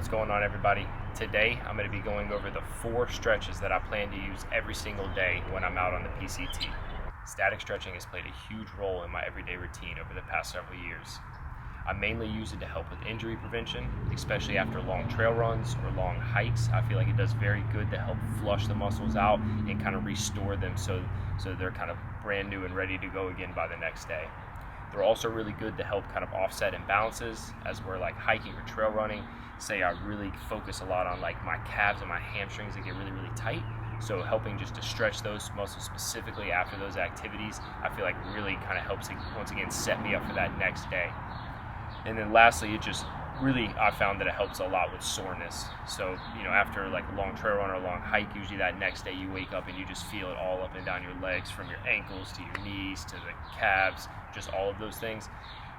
What's going on, everybody? Today I'm going to be going over the 4 stretches that I plan to use every single day when I'm out on the PCT. Static stretching has played a huge role in my everyday routine over the past several years. I mainly use it to help with injury prevention, especially after long trail runs or long hikes. I feel like it does very good to help flush the muscles out and kind of restore them so they're kind of brand new and ready to go again by the next day. They're also really good to help kind of offset imbalances as we're like hiking or trail running. Say I really focus a lot on like my calves and my hamstrings that get really tight. So helping just to stretch those muscles specifically after those activities, I feel like really kind of helps it once again set me up for that next day. And then lastly, it just really, I found that it helps a lot with soreness. So, after like a long trail run or a long hike, usually that next day you wake up and you just feel it all up and down your legs, from your ankles to your knees to the calves, just all of those things.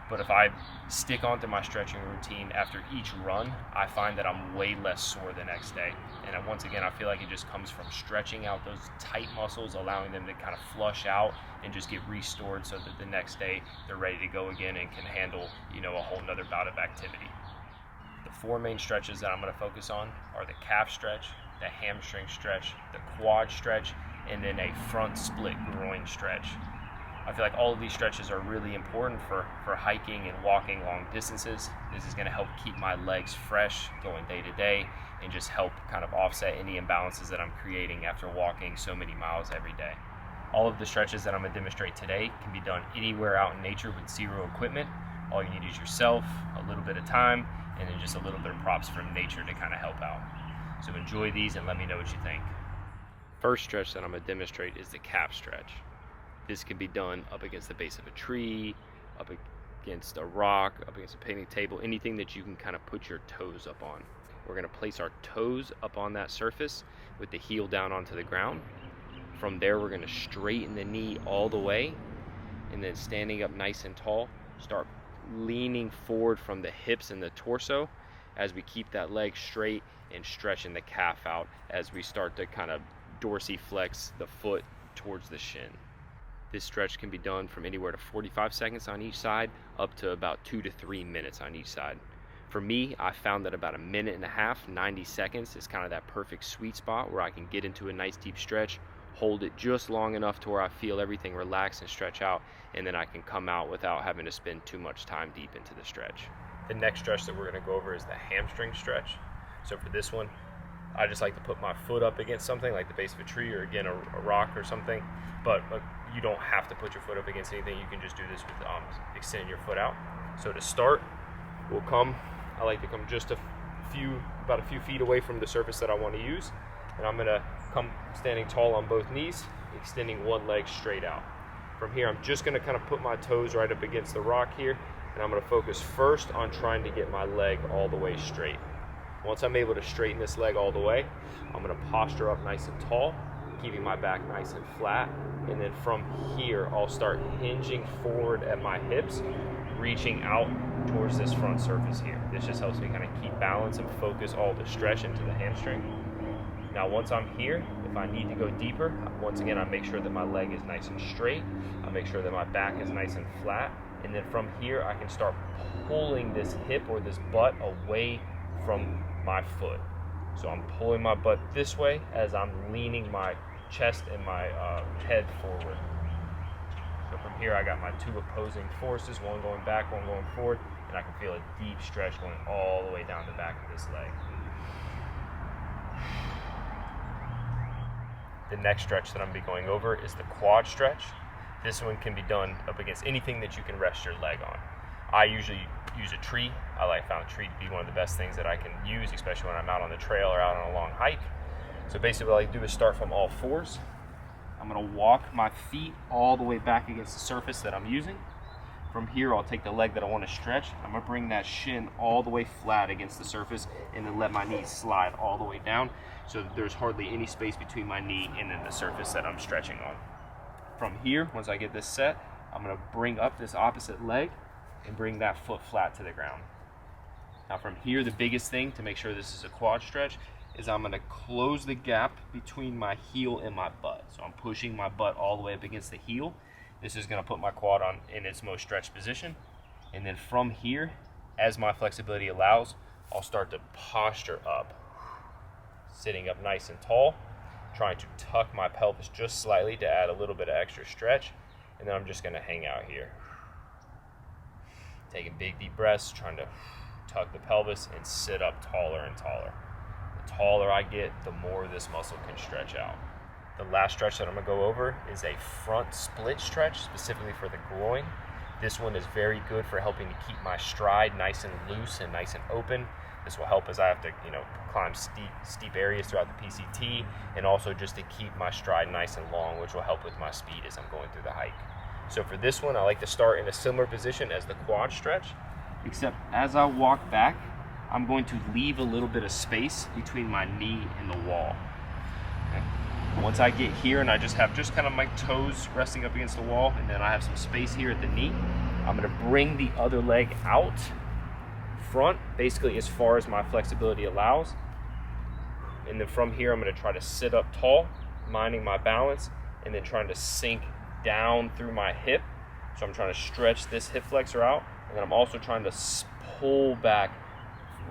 But if I stick onto my stretching routine after each run, I find that I'm way less sore the next day. And once again, I feel like it just comes from stretching out those tight muscles, allowing them to kind of flush out and just get restored so that the next day they're ready to go again and can handle, a whole nother bout of activity. The 4 main stretches that I'm going to focus on are the calf stretch, the hamstring stretch, the quad stretch, and then a front split groin stretch. I feel like all of these stretches are really important for hiking and walking long distances. This is going to help keep my legs fresh going day to day and just help kind of offset any imbalances that I'm creating after walking so many miles every day. All of the stretches that I'm going to demonstrate today can be done anywhere out in nature with zero equipment. All you need is yourself, a little bit of time, and then just a little bit of props from nature to kind of help out. So enjoy these and let me know what you think. First stretch that I'm going to demonstrate is the calf stretch. This can be done up against the base of a tree, up against a rock, up against a picnic table, anything that you can kind of put your toes up on. We're going to place our toes up on that surface with the heel down onto the ground. From there, we're going to straighten the knee all the way, and then standing up nice and tall, start leaning forward from the hips and the torso as we keep that leg straight and stretching the calf out as we start to kind of dorsiflex the foot towards the shin. This stretch can be done from anywhere to 45 seconds on each side up to about 2 to 3 minutes on each side. For me, I found that about 1.5 minutes, 90 seconds is kind of that perfect sweet spot where I can get into a nice deep stretch, hold it just long enough to where I feel everything relax and stretch out, and then I can come out without having to spend too much time deep into the stretch. The next stretch that we're going to go over is the hamstring stretch. So for this one, I just like to put my foot up against something like the base of a tree or again a rock or something, but you don't have to put your foot up against anything. You can just do this with extending your foot out. So to start, I like to come just about a few feet away from the surface that I want to use, and I'm going to come standing tall on both knees, extending one leg straight out. From here, I'm just going to kind of put my toes right up against the rock here, and I'm going to focus first on trying to get my leg all the way straight. Once I'm able to straighten this leg all the way, I'm going to posture up nice and tall, keeping my back nice and flat, and then from here, I'll start hinging forward at my hips, reaching out towards this front surface here. This just helps me kind of keep balance and focus all the stretch into the hamstring. Now, once I'm here, if I need to go deeper, once again, I make sure that my leg is nice and straight. I make sure that my back is nice and flat. And then from here, I can start pulling this hip or this butt away from my foot. So I'm pulling my butt this way as I'm leaning my chest and my head forward. So from here, I got my 2 opposing forces, one going back, one going forward, and I can feel a deep stretch going all the way down the back of this leg. The next stretch that I'm going to be going over is the quad stretch. This one can be done up against anything that you can rest your leg on. I usually use a tree. I found a tree to be one of the best things that I can use, especially when I'm out on the trail or out on a long hike. So basically what I do is start from all fours. I'm going to walk my feet all the way back against the surface that I'm using. From here, I'll take the leg that I want to stretch. I'm going to bring that shin all the way flat against the surface and then let my knees slide all the way down so that there's hardly any space between my knee and then the surface that I'm stretching on. From here, once I get this set, I'm going to bring up this opposite leg and bring that foot flat to the ground. Now from here, the biggest thing to make sure this is a quad stretch is I'm going to close the gap between my heel and my butt. So I'm pushing my butt all the way up against the heel. This is going to put my quad in its most stretched position. And then from here, as my flexibility allows, I'll start to posture up, sitting up nice and tall, trying to tuck my pelvis just slightly to add a little bit of extra stretch, and then I'm just gonna hang out here. Taking big deep breaths, trying to tuck the pelvis and sit up taller and taller. The taller I get, the more this muscle can stretch out. The last stretch that I'm gonna go over is a front split stretch, specifically for the groin. This one is very good for helping to keep my stride nice and loose and nice and open. This will help as I have to, climb steep areas throughout the PCT, and also just to keep my stride nice and long, which will help with my speed as I'm going through the hike. So for this one, I like to start in a similar position as the quad stretch, except as I walk back, I'm going to leave a little bit of space between my knee and the wall. Okay. Once I get here and I just have kind of my toes resting up against the wall, and then I have some space here at the knee, I'm gonna bring the other leg out front, basically as far as my flexibility allows. And then from here, I'm gonna try to sit up tall, minding my balance, and then trying to sink down through my hip. So I'm trying to stretch this hip flexor out, and then I'm also trying to pull back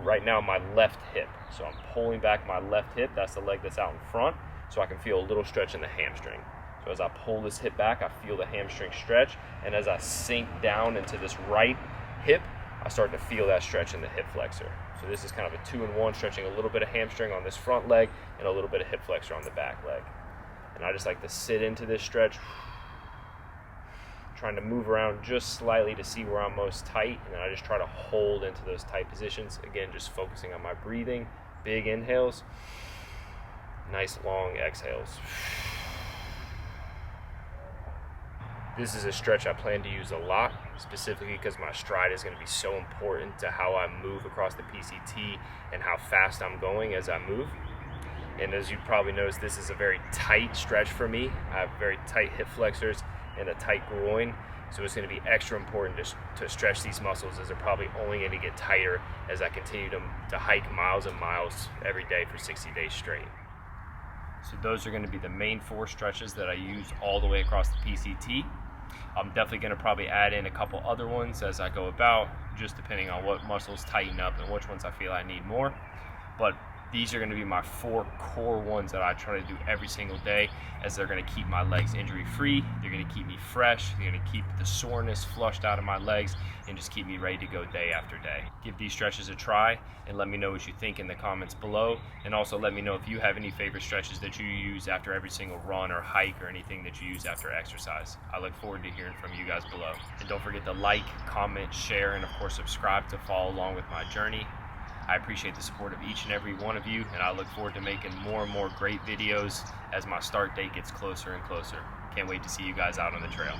right now my left hip. So I'm pulling back my left hip, that's the leg that's out in front, so I can feel a little stretch in the hamstring. So as I pull this hip back, I feel the hamstring stretch, and as I sink down into this right hip, I start to feel that stretch in the hip flexor. So this is kind of a 2-in-1, stretching a little bit of hamstring on this front leg and a little bit of hip flexor on the back leg. And I just like to sit into this stretch, trying to move around just slightly to see where I'm most tight, and then I just try to hold into those tight positions. Again, just focusing on my breathing, big inhales, nice long exhales. This is a stretch I plan to use a lot, specifically because my stride is going to be so important to how I move across the PCT and how fast I'm going as I move. And as you probably noticed, this is a very tight stretch for me. I have very tight hip flexors and a tight groin, so it's going to be extra important to stretch these muscles, as they're probably only going to get tighter as I continue to hike miles and miles every day for 60 days straight. So those are going to be the main 4 stretches that I use all the way across the PCT. I'm definitely going to probably add in a couple other ones as I go about, just depending on what muscles tighten up and which ones I feel I need more. But these are going to be my 4 core ones that I try to do every single day, as they're going to keep my legs injury free, they're going to keep me fresh, they're going to keep the soreness flushed out of my legs, and just keep me ready to go day after day. Give these stretches a try and let me know what you think in the comments below, and also let me know if you have any favorite stretches that you use after every single run or hike, or anything that you use after exercise. I look forward to hearing from you guys below. And don't forget to like, comment, share, and of course subscribe to follow along with my journey. I appreciate the support of each and every one of you, and I look forward to making more and more great videos as my start date gets closer and closer. Can't wait to see you guys out on the trail.